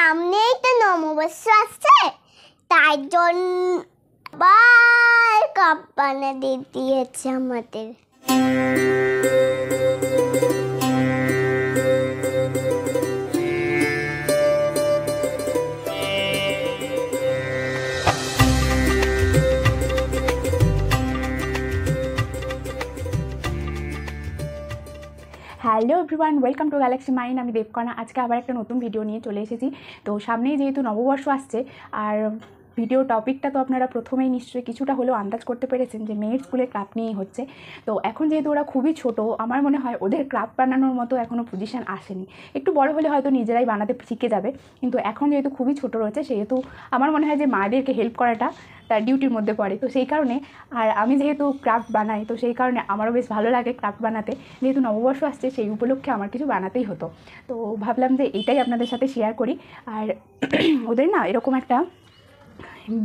সামনেই তো নববর্ষ আসছে, তাই জন্য আবার কাপ বানিয়ে দিয়েছে আমাদের। Hello everyone, welcome to Galaxy mind. আমি দেবকণা। আজকে আবার একটা নতুন ভিডিও নিয়ে চলে এসেছি। তো সামনেই যেহেতু নববর্ষ আসছে, আর ভিডিও টপিকটা তো আপনারা প্রথমেই নিশ্চয়ই কিছুটা হলেও আন্দাজ করতে পেরেছেন যে মেয়ের স্কুলে ক্রাফট নিয়েই হচ্ছে। তো এখন যেহেতু ওরা খুবই ছোট, আমার মনে হয় ওদের ক্রাফট বানানোর মতো এখনও পজিশন আসেনি। একটু বড় হলে হয়তো নিজেরাই বানাতে শিখে যাবে, কিন্তু এখন যেহেতু খুবই ছোট রয়েছে, সেহেতু আমার মনে হয় যে মাদেরকে হেল্প করাটা তার ডিউটির মধ্যে পড়ে। তো সেই কারণে, আর আমি যেহেতু ক্রাফট বানাই, তো সেই কারণে আমারও বেশ ভালো লাগে ক্রাফট বানাতে। যেহেতু নববর্ষ আসছে, সেই উপলক্ষে আমার কিছু বানাতেই হতো। তো ভাবলাম যে এটাই আপনাদের সাথে শেয়ার করি। আর ওদের না এরকম একটা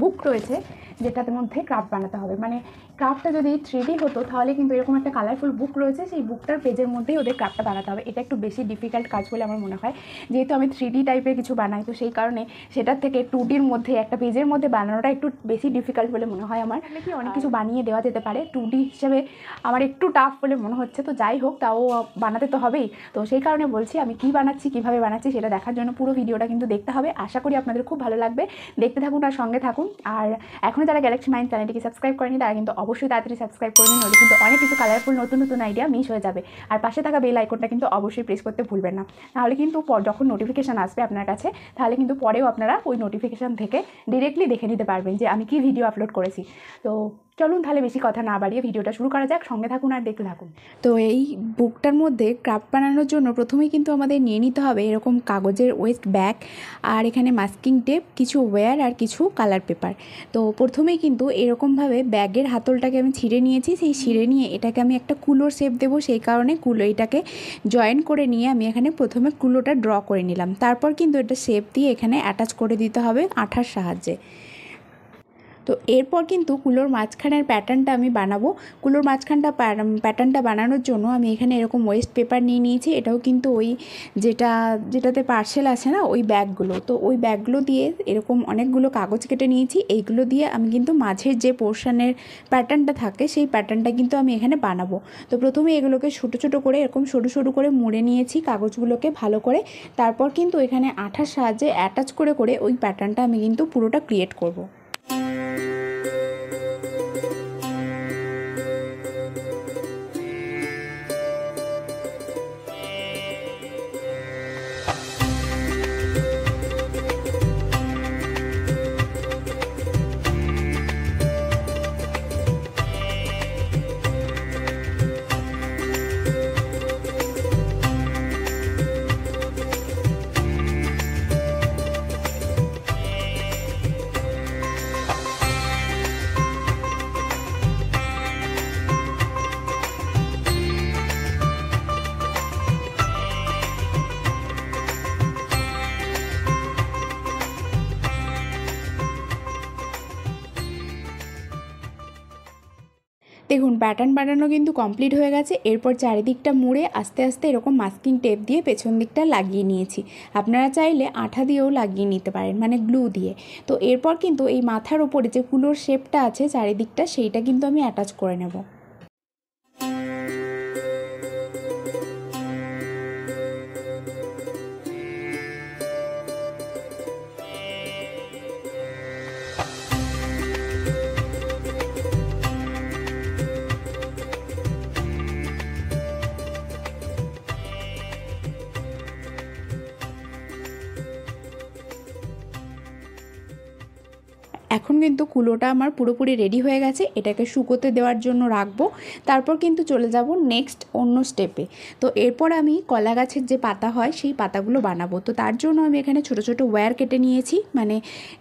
বুক রয়েছে যেটার মধ্যে ক্রাফট বানাতে হবে। মানে ক্রাফটটা যদি 3D হতো তাহলে কিন্তু এরকম একটা কালারফুল বুক রয়েছে, সেই বুকটার পেজের মধ্যেই ওদের ক্রাফটটা বানাতে হবে। এটা একটু বেশি ডিফিকাল্ট কাজ বলে আমার মনে হয়। যেহেতু আমি 3D টাইপের কিছু বানাই, তো সেই কারণে সেটার থেকে 2Dর মধ্যে একটা পেজের মধ্যে বানানোটা একটু বেশি ডিফিকাল্ট বলে মনে হয় আমার। কি অনেক কিছু বানিয়ে দেওয়া যেতে পারে, 2D হিসেবে আমার একটু টাফ বলে মনে হচ্ছে। তো যাই হোক, তাও বানাতে তো হবেই। তো সেই কারণে বলছি, আমি কী বানাচ্ছি, কীভাবে বানাচ্ছি সেটা দেখার জন্য পুরো ভিডিওটা কিন্তু দেখতে হবে। আশা করি আপনাদের খুব ভালো লাগবে। দেখতে থাকুন আর সঙ্গে থাকুন। আর এখনও যারা গ্যালাক্সি মাইন্ড চ্যানেলটিকে সাবস্ক্রাইব করেনি, তারা কিন্তু অবশ্যই তাড়াতাড়ি সাবস্ক্রাইব করে নিন, কিন্তু অনেক কিছু কালারফুল নতুন নতুন আইডিয়া মিস হয়ে যাবে। আর পাশে থাকা বেল আইকনটা কিন্তু অবশ্যই প্রেস করতে ভুলবেন না, তাহলে কিন্তু যখন নোটিফিকেশান আসবে আপনার কাছে, তাহলে কিন্তু পরেও আপনারা ওই নোটিফিকেশান থেকে ডিরেক্টলি দেখে নিতে পারবেন যে আমি কি ভিডিও আপলোড করেছি। তো চলুন তাহলে বেশি কথা না বাড়িয়ে ভিডিওটা শুরু করা যাক। সঙ্গে থাকুন আর দেখতে থাকুন। তো এই বুকটার মধ্যে ক্রাফট বানানোর জন্য প্রথমেই কিন্তু আমাদের নিয়ে নিতে হবে এরকম কাগজের ওয়েস্ট ব্যাগ, আর এখানে মাস্কিং টেপ, কিছু ওয়্যার আর কিছু কালার পেপার। তো প্রথমেই কিন্তু এরকমভাবে ব্যাগের হাতলটাকে আমি ছিঁড়ে নিয়েছি। সেই ছিঁড়ে নিয়ে এটাকে আমি একটা কুলোর শেপ দেবো, সেই কারণে কুলো এটাকে জয়েন করে নিয়ে আমি এখানে প্রথমে কুলোটা ড্র করে নিলাম। তারপর কিন্তু এটা শেপ দিয়ে এখানে অ্যাটাচ করে দিতে হবে আঠার সাহায্যে। তো এরপর কিন্তু কুলোর মাঝখানের প্যাটার্নটা আমি বানাবো। কুলোর প্যাটার্নটা বানানোর জন্য আমি এখানে এরকম ওয়েস্ট পেপার নিয়ে নিয়েছি। এটাও কিন্তু ওই যেটাতে পার্সেল আছে না, ওই ব্যাগগুলো। তো ওই ব্যাগগুলো দিয়ে এরকম অনেকগুলো কাগজ কেটে নিয়েছি। এইগুলো দিয়ে আমি কিন্তু মাঝের যে পোর্শনের প্যাটার্নটা থাকে, সেই প্যাটার্নটা কিন্তু আমি এখানে বানাবো। তো প্রথমে এগুলোকে ছোটো ছোটো করে এরকম সরু সরু করে মুড়ে নিয়েছি কাগজগুলোকে ভালো করে। তারপর কিন্তু এখানে আঠার সাহায্যে অ্যাটাচ করে করে ওই প্যাটার্নটা আমি কিন্তু পুরোটা ক্রিয়েট করব। দেখুন প্যাটার্ন বানানো কিন্তু কমপ্লিট হয়ে গেছে। এরপর চারিদিকটা মুড়ে আস্তে আস্তে এরকম মাস্কিং টেপ দিয়ে পেছন দিকটা লাগিয়ে নিয়েছি। আপনারা চাইলে আঠা দিয়েও লাগিয়ে নিতে পারেন, মানে গ্লু দিয়ে। তো এরপর কিন্তু এই মাথার ওপরে যে কুলোর শেপটা আছে চারিদিকটা, সেইটা কিন্তু আমি অ্যাটাচ করে নেব। এখন কিন্তু কুলোটা আমার পুরোপুরি রেডি হয়ে গেছে। এটাকে শুকোতে দেওয়ার জন্য রাখবো। তারপর কিন্তু চলে যাব নেক্সট অন্য স্টেপে। তো এরপর আমি কলা গাছের যে পাতা হয়, সেই পাতাগুলো বানাবো। তো তার জন্য আমি এখানে ছোটো ছোটো ওয়্যার কেটে নিয়েছি, মানে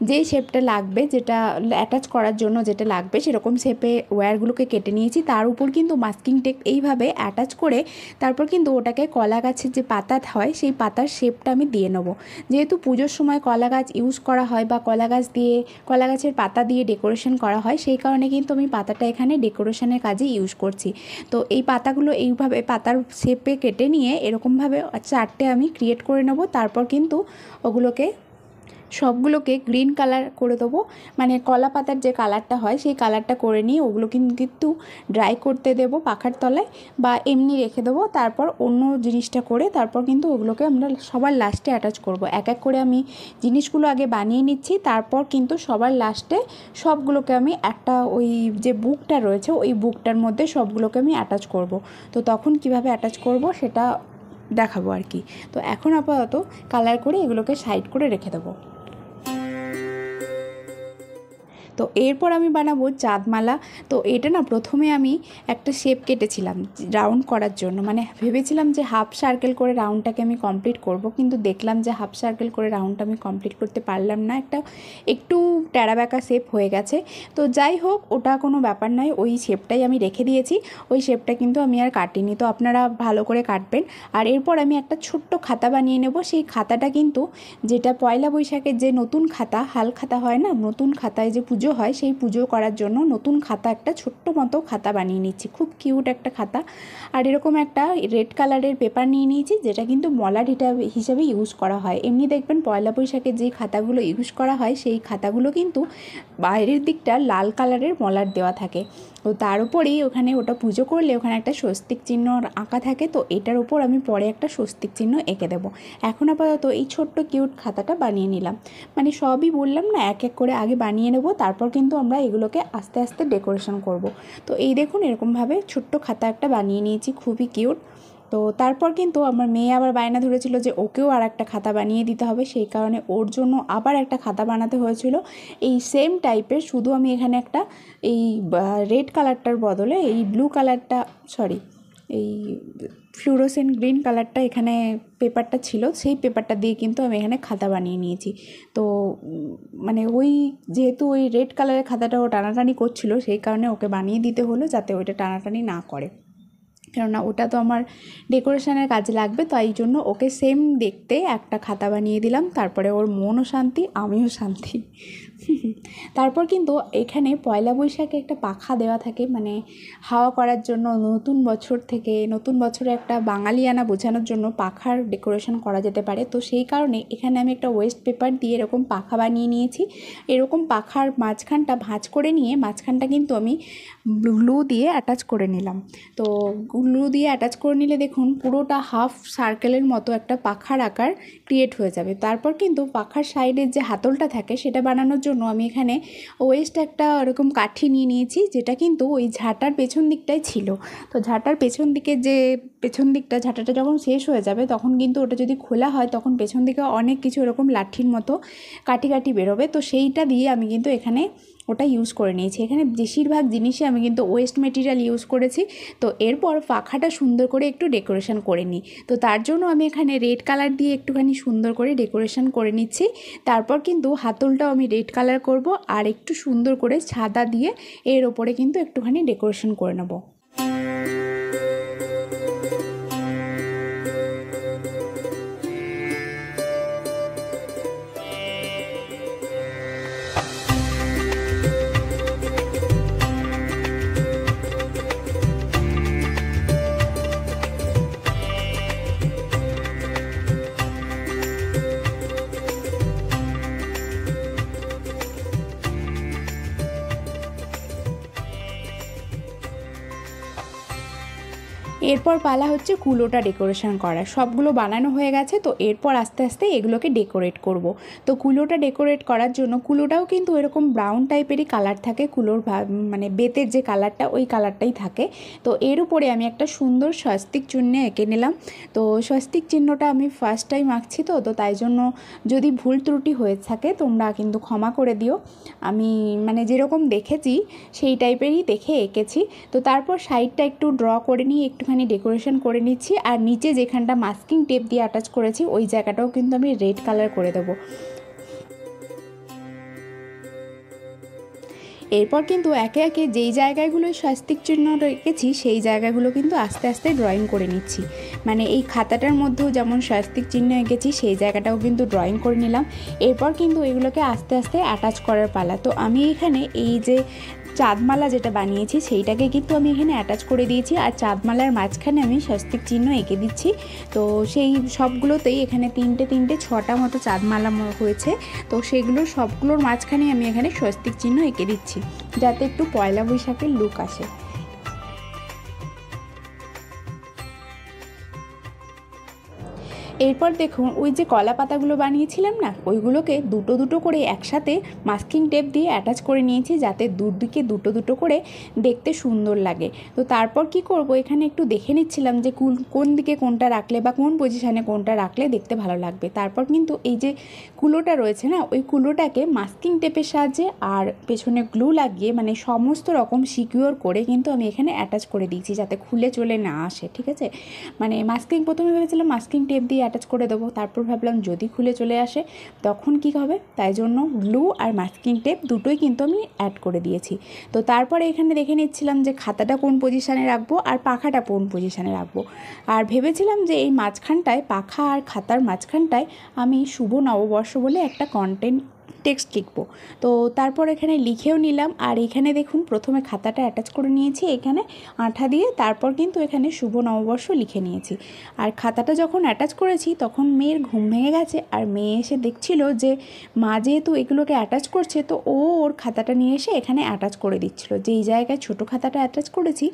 যেই শেপটা লাগবে, যেটা অ্যাটাচ করার জন্য যেটা লাগবে, সেরকম শেপে ওয়্যারগুলোকে কেটে নিয়েছি। তার উপর কিন্তু মাস্কিং টেপ এইভাবে অ্যাটাচ করে তারপর কিন্তু ওটাকে কলা গাছের যে পাতা হয়, সেই পাতার শেপটা আমি দিয়ে নেবো। যেহেতু পুজোর সময় কলা গাছ ইউজ করা হয় বা কলা গাছের পাতা দিয়ে ডেকোরেশন করা হয়, সেই কারণে কিন্তু আমি পাতাটা এখানে ডেকোরেশনের কাজে ইউজ করছি। তো এই পাতাগুলো এইভাবে পাতার শেপে কেটে নিয়ে এরকমভাবে 4টে আমি ক্রিয়েট করে নেব। তারপর কিন্তু ওগুলোকে সবগুলোকে গ্রিন কালার করে দেবো, মানে কলা পাতার যে কালারটা হয় সেই কালারটা করে নিয়ে ওগুলো কিন্তু ড্রাই করতে দেবো পাখার তলায় বা এমনি রেখে দেবো। তারপর অন্য জিনিসটা করে তারপর কিন্তু ওগুলোকে আমরা সবার লাস্টে অ্যাটাচ করব। এক এক করে আমি জিনিসগুলো আগে বানিয়ে নিচ্ছি, তারপর কিন্তু সবার লাস্টে সবগুলোকে আমি একটা ওই যে বুকটা রয়েছে ওই বুকটার মধ্যে সবগুলোকে আমি অ্যাটাচ করব। তো তখন কিভাবে অ্যাটাচ করব সেটা দেখাবো আর কি। তো এখন আপাতত কালার করে এগুলোকে সাইড করে রেখে দেবো। তো এরপর আমি বানাবো চাঁদমালা। তো এটা না প্রথমে আমি একটা শেপ কেটেছিলাম রাউন্ড করার জন্য, মানে ভেবেছিলাম যে হাফ সার্কেল করে রাউন্ডটাকে আমি কমপ্লিট করব, কিন্তু দেখলাম যে হাফ সার্কেল করে রাউন্ডটা আমি কমপ্লিট করতে পারলাম না, একটু ট্যাড়াব্যাকা শেপ হয়ে গেছে। তো যাই হোক, ওটা কোনো ব্যাপার নয়, ওই শেপটাই আমি রেখে দিয়েছি, ওই শেপটা কিন্তু আমি আর কাটিনি। তো আপনারা ভালো করে কাটবেন। আর এরপর আমি একটা ছোট্ট খাতা বানিয়ে নেব। সেই খাতাটা কিন্তু যেটা পয়লা বৈশাখের যে নতুন খাতা, হাল খাতা হয় না, নতুন খাতায় যে পুজো হয় সেই পুজো করার জন্য নতুন খাতা একটা ছোট্ট মতো খাতা বানিয়ে নিচ্ছি, খুব কিউট একটা খাতা। আর এরকম একটা রেড কালারের পেপার নিয়ে নিয়েছি, যেটা কিন্তু মলার হিসাবে ইউজ করা হয়। এমনি দেখবেন পয়লা বৈশাখের যে খাতাগুলো ইউজ করা হয় সেই খাতাগুলো কিন্তু বাইরের দিকটা লাল কালারের মলার দেওয়া থাকে। তো তার উপরেই ওখানে ওটা পুজো করলে ওখানে একটা স্বস্তিক চিহ্ন আঁকা থাকে। তো এটার উপর আমি পরে একটা স্বস্তিক চিহ্ন এঁকে দেবো। এখন আপাতত এই ছোট্ট কিউট খাতাটা বানিয়ে নিলাম, মানে সবই বললাম না এক এক করে আগে বানিয়ে নেব, তারপর কিন্তু আমরা এগুলোকে আস্তে আস্তে ডেকোরেশন করব। তো এই দেখুন এরকমভাবে ছোট্ট খাতা একটা বানিয়ে নিয়েছি, খুবই কিউট। তো তারপর কিন্তু আমার মেয়ে আবার বায়না ধরেছিল যে ওকেও আর একটা খাতা বানিয়ে দিতে হবে, সেই কারণে ওর জন্য আবার একটা খাতা বানাতে হয়েছিল এই সেম টাইপের, শুধু আমি এখানে একটা এই রেড কালারটার বদলে এই ব্লু কালারটা, সরি এই ফ্লুরোসেন্ট গ্রিন কালারটা এখানে পেপারটা ছিল, সেই পেপারটা দিয়ে কিন্তু আমি এখানে খাতা বানিয়ে নিয়েছি। তো মানে ওই যেহেতু ওই রেড কালারের খাতাটা ও টানাটানি করছিল, সেই কারণে ওকে বানিয়ে দিতে হলো যাতে ওইটা টানাটানি না করে, কেননা ওটা তো আমার ডেকোরেশনের কাজে লাগবে। তাই জন্য ওকে সেম দেখতে একটা খাতা বানিয়ে দিলাম, তারপরে ওর মনও শান্তি আমিও শান্তি। তারপর কিন্তু এখানে পয়লা বৈশাখে একটা পাখা দেওয়া থাকে, মানে হাওয়া করার জন্য, নতুন বছর থেকে নতুন বছরে একটা বাঙালিয়ানা বোঝানোর জন্য পাখার ডেকোরেশন করা যেতে পারে। তো সেই কারণে এখানে আমি একটা ওয়েস্ট পেপার দিয়ে এরকম পাখা বানিয়ে নিয়েছি। এরকম পাখার মাঝখানটা ভাঁজ করে নিয়ে মাঝখানটা কিন্তু আমি গ্লু দিয়ে অ্যাটাচ করে নিলাম। তো গ্লু দিয়ে অ্যাটাচ করে নিলে দেখুন পুরোটা হাফ সার্কেলের মতো একটা পাখার আকার ক্রিয়েট হয়ে যাবে। তারপর কিন্তু পাখার সাইডের যে হাতলটা থাকে সেটা বানানোর জন্য আমি এখানে ওয়েস্ট একটা এরকম কাঠি নিয়ে নিয়েছি, যেটা কিন্তু ওই ঝাঁটার পেছন দিকটাই ছিল। তো ঝাঁটার পেছন দিকে যে পেছন দিকটা, ঝাঁটাটা যখন শেষ হয়ে যাবে তখন কিন্তু ওটা যদি খোলা হয় তখন পেছন দিকে অনেক কিছু এরকম লাঠির মতো কাটি কাটি বেরোবে। তো সেইটা দিয়ে আমি কিন্তু এখানে ওটা ইউজ করে নিয়েছি। এখানে বেশিরভাগ জিনিসই আমি কিন্তু ওয়েস্ট মেটেরিয়াল ইউজ করেছি। তো এরপর পাখাটা সুন্দর করে একটু ডেকোরেশন করে নিই। তো তার জন্য আমি এখানে রেড কালার দিয়ে একটুখানি সুন্দর করে ডেকোরেশন করে নিচ্ছি। তারপর কিন্তু হাতলটাও আমি রেড কালার করব আর একটু সুন্দর করে সাদা দিয়ে এর ওপরে কিন্তু একটুখানি ডেকোরেশন করে নেব। এরপর পালা হচ্ছে কুলোটা ডেকোরেশন করা। সবগুলো বানানো হয়ে গেছে, তো এরপর আস্তে আস্তে এগুলোকে ডেকোরেট করব। তো কুলোটা ডেকোরেট করার জন্য, কুলোটাও কিন্তু এরকম ব্রাউন টাইপেরই কালার থাকে, কুলোর মানে বেতের যে কালারটা ওই কালারটাই থাকে। তো এর উপরে আমি একটা সুন্দর স্বস্তিক চিহ্ন এঁকে নিলাম। তো স্বস্তিক চিহ্নটা আমি ফার্স্ট টাইম আঁকছি, তো তাই জন্য যদি ভুল ত্রুটি হয়ে থাকে তোমরা কিন্তু ক্ষমা করে দিও। আমি মানে যেরকম দেখেছি সেই টাইপেরই দেখে এঁকেছি। তো তারপর সাইডটা একটু ড্র করে নিয়ে একটুখানি ডেকোরেশন করে নিচ্ছি। আর নিচে যেখানটা মাস্কিং টেপ দিয়ে অ্যাটাচ করেছি ওই জায়গাটাও কিন্তু আমি রেড কালার করে দেবো। এরপর কিন্তু একে একে যেই জায়গাগুলোয় স্বস্তিক চিহ্ন রেখেছি সেই জায়গাগুলো কিন্তু আস্তে আস্তে ড্রয়িং করে নিচ্ছি। মানে এই খাতাটার মধ্যেও যেমন স্বস্তিক চিহ্ন এঁকেছি সেই জায়গাটাও কিন্তু ড্রয়িং করে নিলাম। এরপর কিন্তু এগুলোকে আস্তে আস্তে অ্যাটাচ করার পালা। তো আমি এখানে এই যে চাঁদমালা যেটা বানিয়েছি সেইটাকে কিন্তু আমি এখানে অ্যাটাচ করে দিয়েছি। আর চাঁদমালার মাঝখানে আমি স্বস্তিক চিহ্ন এঁকে দিচ্ছি। তো সেই সবগুলোতেই এখানে তিনটে 6টা মতো চাঁদমালা হয়েছে। তো সেগুলোর সবগুলোর মাঝখানে আমি এখানে স্বস্তিক চিহ্ন এঁকে দিচ্ছি, যাতে একটু পয়লা বৈশাখের লুক আসে। এরপর দেখুন ওই যে কলা পাতাগুলো বানিয়েছিলাম না, ওইগুলোকে দুটো করে একসাথে মাস্কিং টেপ দিয়ে অ্যাটাচ করে নিয়েছি, যাতে দুদিকে দুটো করে দেখতে সুন্দর লাগে। তো তারপর কি করব, এখানে একটু দেখে নিচ্ছিলাম যে কোন দিকে কোনটা রাখলে বা কোন পজিশানে কোনটা রাখলে দেখতে ভালো লাগবে। তারপর কিন্তু এই যে কুলোটা রয়েছে না, ওই কুলোটাকে মাস্কিং টেপের সাহায্যে আর পেছনে গ্লু লাগিয়ে মানে সমস্ত রকম সিকিউর করে কিন্তু আমি এখানে অ্যাটাচ করে দিয়েছি, যাতে খুলে চলে না আসে। ঠিক আছে, মানে প্রথমে ভেবেছিলাম মাস্কিং টেপ দিয়ে অ্যাটাচ করে দেবো, তারপর ভাবলাম যদি খুলে চলে আসে তখন কি হবে, তাই জন্য গ্লু আর মাস্কিং টেপ দুটোই কিন্তু আমি অ্যাড করে দিয়েছি। তো তারপরে এখানে দেখে নিচ্ছিলাম যে খাতাটা কোন পজিশানে রাখবো আর পাখাটা কোন পজিশানে রাখবো। আর ভেবেছিলাম যে এই মাঝখানটায়, পাখা আর খাতার মাঝখানটায় আমি শুভ নববর্ষ বলে একটা টেক্সট লিখবো। তো তারপর এখানে লিখেও নিলাম। আর এখানে দেখুন প্রথমে খাতাটা অ্যাটাচ করে নিয়েছি এখানে আঠা দিয়ে, তারপর কিন্তু এখানে শুভ নববর্ষ লিখে নিয়েছি। আর খাতাটা যখন অ্যাটাচ করেছি তখন মেয়ের ঘুম ভেঙে গেছে, আর মেয়ে এসে দেখছিল যে মা যেহেতু এগুলোকে অ্যাটাচ করছে, তো ওর খাতাটা নিয়ে এসে এখানে অ্যাটাচ করে দিচ্ছিল। যেই জায়গায় ছোটো খাতাটা অ্যাটাচ করেছি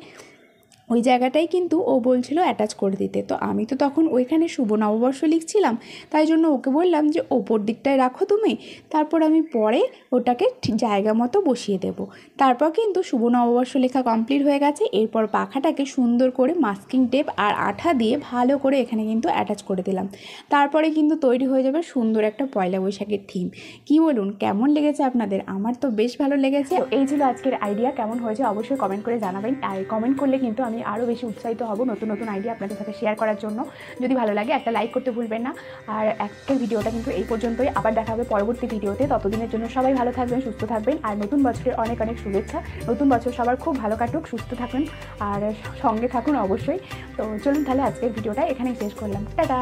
ওই জায়গাটাই কিন্তু ও বলছিল অ্যাটাচ করে দিতে। তো আমি তো তখন ওইখানে শুভ নববর্ষ লিখছিলাম, তাই জন্য ওকে বললাম যে ওপর দিকটায় রাখো তুমি, তারপর আমি পরে ওটাকে জায়গা মতো বসিয়ে দেব। তারপর কিন্তু শুভ নববর্ষ লেখা কমপ্লিট হয়ে গেছে। এরপর পাখাটাকে সুন্দর করে মাস্কিং টেপ আর আঠা দিয়ে ভালো করে এখানে কিন্তু অ্যাটাচ করে দিলাম। তারপরে কিন্তু তৈরি হয়ে যাবে সুন্দর একটা পয়লা বৈশাখের থিম। কি বলুন, কেমন লেগেছে আপনাদের? আমার তো বেশ ভালো লেগেছে। এই ছিল আজকের আইডিয়া, কেমন হয়েছে অবশ্যই কমেন্ট করে জানাবেন। আর কমেন্ট করলে কিন্তু আমি আরও বেশি উৎসাহিত হব নতুন আইডিয়া আপনাদের সাথে শেয়ার করার জন্য। যদি ভালো লাগে একটা লাইক করতে ভুলবেন না। আর আজকের ভিডিওটা কিন্তু এই পর্যন্তই, আবার দেখা হবে পরবর্তী ভিডিওতে। ততদিনের জন্য সবাই ভালো থাকবেন, সুস্থ থাকবেন। আর নতুন বছরের অনেক শুভেচ্ছা। নতুন বছর সবার খুব ভালো কাটুক, সুস্থ থাকুন আর সঙ্গে থাকুন অবশ্যই। তো চলুন তাহলে আজকের ভিডিওটা এখানেই শেষ করলাম। টাটা।